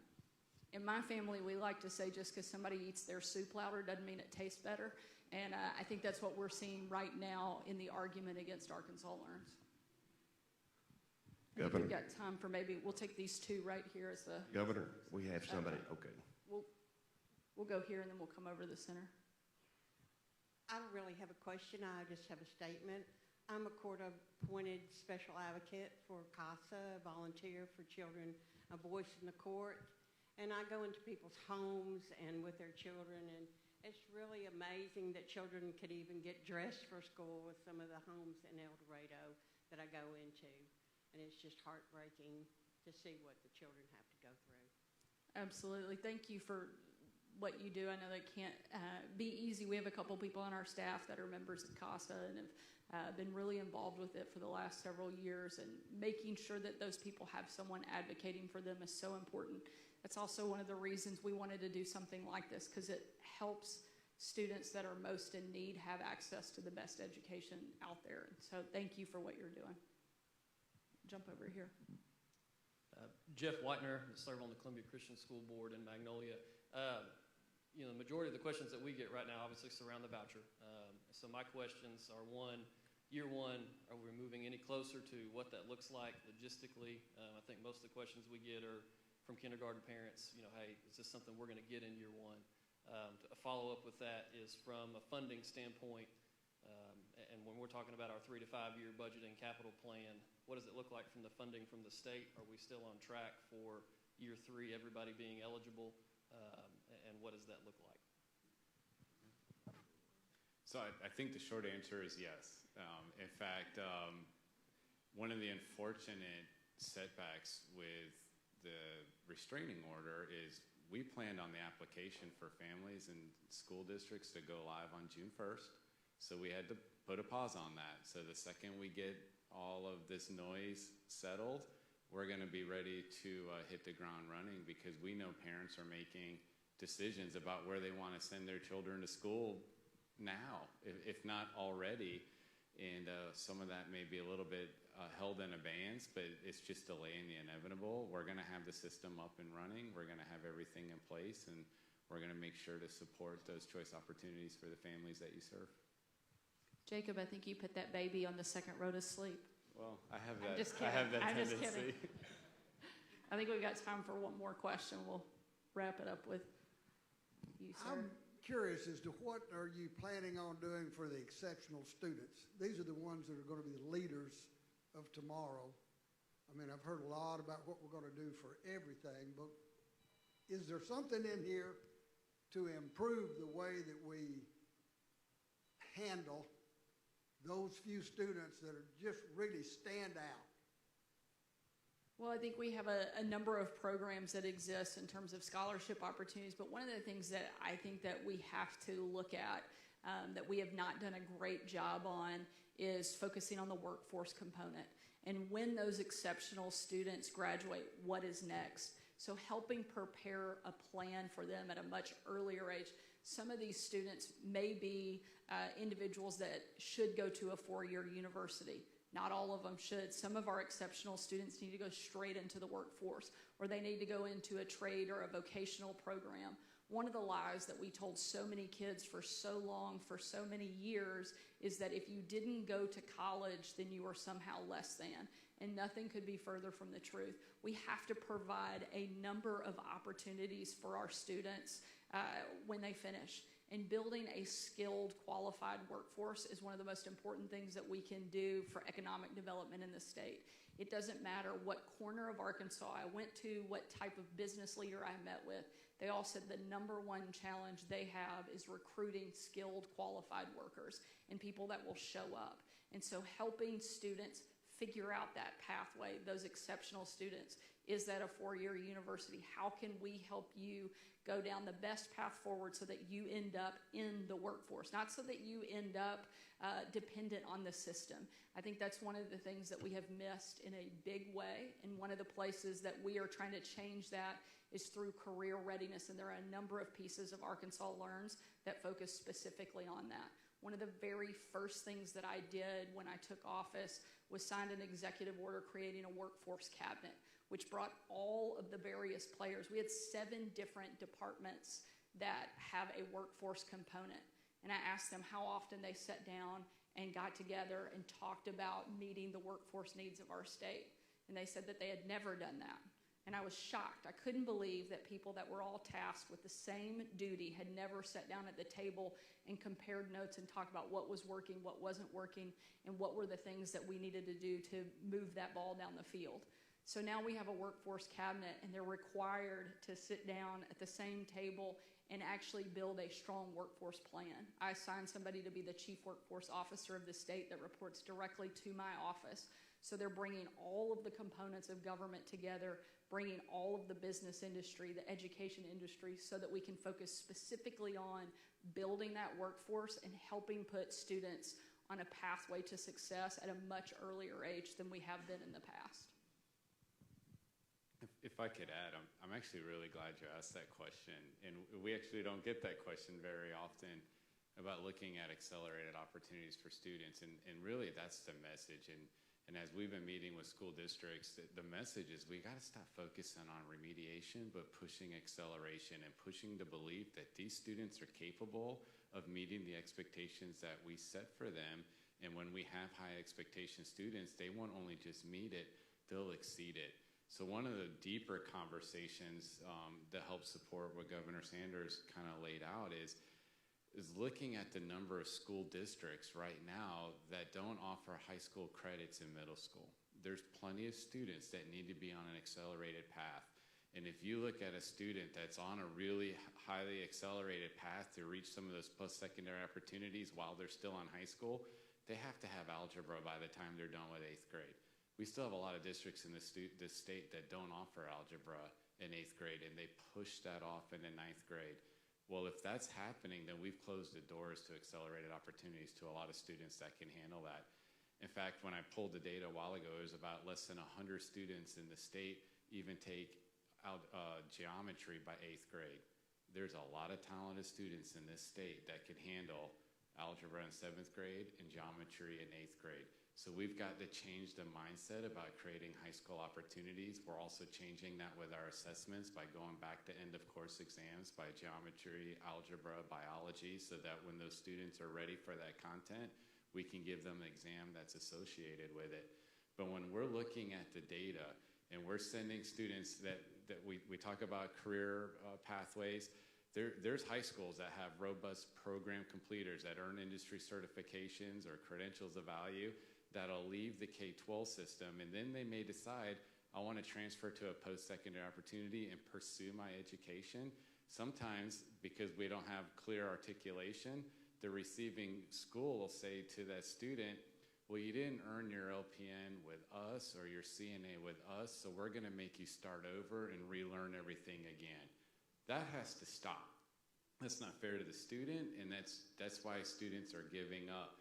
In my family, we like to say just because somebody eats their soup louder doesn't mean it tastes better. And I think that's what we're seeing right now in the argument against Arkansas LEARNs. Governor. We've got time for we'll take these 2 right here as the... Governor, we have somebody, okay. We'll go here and then we'll come over to the center. I don't really have a question, I just have a statement. I'm a court-appointed special advocate for CASA, a volunteer for children, a voice in the court. And I go into people's homes and with their children, and it's really amazing that children could even get dressed for school with some of the homes in El Dorado that I go into. And it's just heartbreaking to see what the children have to go through. Absolutely. Thank you for what you do. I know that can't be easy. We have a couple people on our staff that are members of CASA and have been really involved with it for the last several years, and making sure that those people have someone advocating for them is so important. That's also one of the reasons we wanted to do something like this, because it helps students that are most in need have access to the best education out there. So thank you for what you're doing. Jump over here. Jeff Whitener, I serve on the Columbia Christian School Board in Magnolia. The majority of the questions that we get right now obviously surround the voucher. So my questions are, year one, are we moving any closer to what that looks like logistically? I think most of the questions we get are from kindergarten parents, hey, is this something we're going to get in year one? A follow-up with that is from a funding standpoint, and when we're talking about our 3 to 5 year budget and capital plan, what does it look like from the funding from the state? Are we still on track for year 3, everybody being eligible, and what does that look like? So I think the short answer is yes. In fact, one of the unfortunate setbacks with the restraining order is we planned on the application for families and school districts to go live on June 1st. So we had to put a pause on that. So the second we get all of this noise settled, we're going to be ready to hit the ground running, because we know parents are making decisions about where they want to send their children to school now, if not already. And some of that may be a little bit held in abeyance, but it's just delaying the inevitable. We're going to have the system up and running. We're going to have everything in place, and we're going to make sure to support those choice opportunities for the families that you serve. Jacob, I think you put that baby on the second row to sleep. Well, I have that. I'm just kidding. I have that I'm tendency. just kidding. I think we've got time for one more question. We'll wrap it up with you, sir. I'm curious as to what are you planning on doing for the exceptional students? These are the ones that are going to be the leaders of tomorrow. I mean, I've heard a lot about what we're going to do for everything, but is there something in here to improve the way that we handle those few students that are just really stand out? Well, I think we have a number of programs that exist in terms of scholarship opportunities, but one of the things that I think that we have to look at that we have not done a great job on is focusing on the workforce component. And when those exceptional students graduate, what is next? So helping prepare a plan for them at a much earlier age. Some of these students may be individuals that should go to a four-year university. Not all of them should. Some of our exceptional students need to go straight into the workforce, or they need to go into a trade or a vocational program. One of the lies that we told so many kids for so long, for so many years, is that if you didn't go to college, then you were somehow less than. And nothing could be further from the truth. We have to provide a number of opportunities for our students when they finish. And building a skilled, qualified workforce is one of the most important things that we can do for economic development in the state. It doesn't matter what corner of Arkansas I went to, what type of business leader I met with. They all said the number one challenge they have is recruiting skilled, qualified workers and people that will show up. And so helping students figure out that pathway, those exceptional students. Is that a four-year university? How can we help you go down the best path forward so that you end up in the workforce, not so that you end up dependent on the system? I think that's one of the things that we have missed in a big way, and one of the places that we are trying to change that is through career readiness, and there are a number of pieces of Arkansas Learns that focus specifically on that. One of the very first things that I did when I took office was signed an executive order creating a workforce cabinet, which brought all of the various players. We had 7 different departments that have a workforce component. And I asked them how often they sat down and got together and talked about meeting the workforce needs of our state. And they said that they had never done that. And I was shocked. I couldn't believe that people that were all tasked with the same duty had never sat down at the table and compared notes and talked about what was working, what wasn't working, and what were the things that we needed to do to move that ball down the field. So now we have a workforce cabinet, and they're required to sit down at the same table and actually build a strong workforce plan. I assigned somebody to be the chief workforce officer of the state that reports directly to my office. So they're bringing all of the components of government together, bringing all of the business industry, the education industry, so that we can focus specifically on building that workforce and helping put students on a pathway to success at a much earlier age than we have been in the past. If I could add, I'm actually really glad you asked that question. And we actually don't get that question very often about looking at accelerated opportunities for students. And really, that's the message. And as we've been meeting with school districts, the message is we got to stop focusing on remediation, but pushing acceleration and pushing the belief that these students are capable of meeting the expectations that we set for them. And when we have high expectation students, they won't only just meet it, they'll exceed it. So one of the deeper conversations that help support what Governor Sanders kind of laid out is looking at the number of school districts right now that don't offer high school credits in middle school. There's plenty of students that need to be on an accelerated path. And if you look at a student that's on a really highly accelerated path to reach some of those post-secondary opportunities while they're still in high school, they have to have algebra by the time they're done with 8th grade. We still have a lot of districts in this state that don't offer algebra in 8th grade, and they push that off into 9th grade. Well, if that's happening, then we've closed the doors to accelerated opportunities to a lot of students that can handle that. In fact, when I pulled the data a while ago, it was about less than 100 students in the state even take out geometry by 8th grade. There's a lot of talented students in this state that can handle algebra in 7th grade and geometry in 8th grade. So we've got to change the mindset about creating high school opportunities. We're also changing that with our assessments by going back to end of course exams by geometry, algebra, biology, so that when those students are ready for that content, we can give them an exam that's associated with it. But when we're looking at the data and we're sending students that we talk about career pathways, there's high schools that have robust program completers that earn industry certifications or credentials of value that'll leave the K-12 system, and then they may decide, I want to transfer to a post-secondary opportunity and pursue my education. Sometimes, because we don't have clear articulation, the receiving school will say to that student, well, you didn't earn your LPN with us or your CNA with us, so we're going to make you start over and relearn everything again. That has to stop. That's not fair to the student, and that's why students are giving up.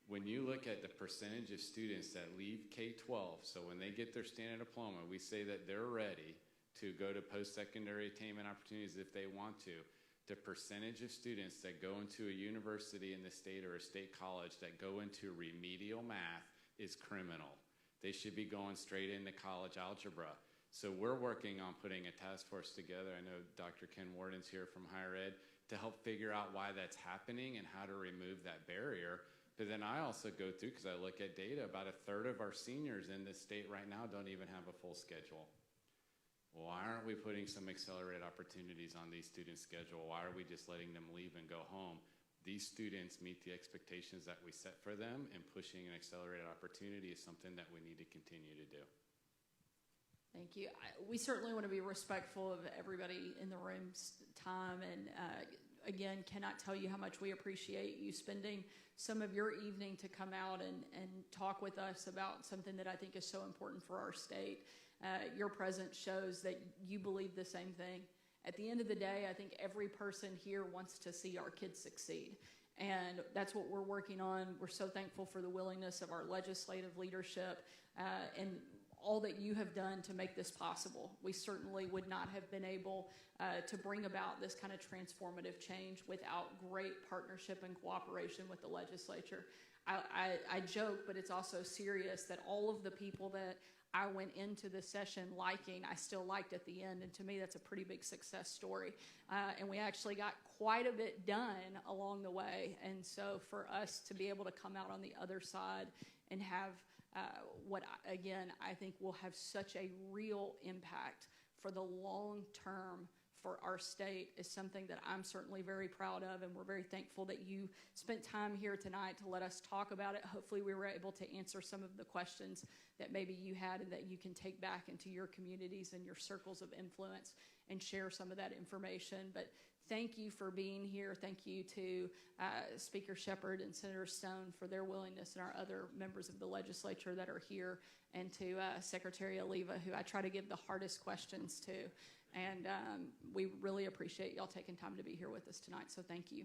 When you look at the percentage of students that leave K-12, so when they get their standard diploma, we say that they're ready to go to post-secondary attainment opportunities if they want to. The percentage of students that go into a university in the state or a state college that go into remedial math is criminal. They should be going straight into college algebra. So we're working on putting a task force together. I know Dr. Ken Warden's here from higher ed to help figure out why that's happening and how to remove that barrier. But then I also go through, because I look at data, about 1/3 of our seniors in this state right now don't even have a full schedule. Why aren't we putting some accelerated opportunities on these students' schedule? Why are we just letting them leave and go home? These students meet the expectations that we set for them, and pushing an accelerated opportunity is something that we need to continue to do. Thank you. We certainly want to be respectful of everybody in the room's time, and again, cannot tell you how much we appreciate you spending some of your evening to come out and talk with us about something that I think is so important for our state. Your presence shows that you believe the same thing. At the end of the day, I think every person here wants to see our kids succeed. And that's what we're working on. We're so thankful for the willingness of our legislative leadership and all that you have done to make this possible. We certainly would not have been able to bring about this kind of transformative change without great partnership and cooperation with the legislature. I joke, but it's also serious that all of the people that I went into the session liking, I still liked at the end, and to me that's a pretty big success story. And we actually got quite a bit done along the way, and so for us to be able to come out on the other side and have what, again, I think will have such a real impact for the long term for our state is something that I'm certainly very proud of, and we're very thankful that you spent time here tonight to let us talk about it. Hopefully we were able to answer some of the questions that maybe you had and that you can take back into your communities and your circles of influence and share some of that information. But thank you for being here. Thank you to Speaker Shepherd and Senator Stone for their willingness, and our other members of the legislature that are here, and to Secretary Oliva, who I try to give the hardest questions to. And we really appreciate y'all taking time to be here with us tonight, so thank you.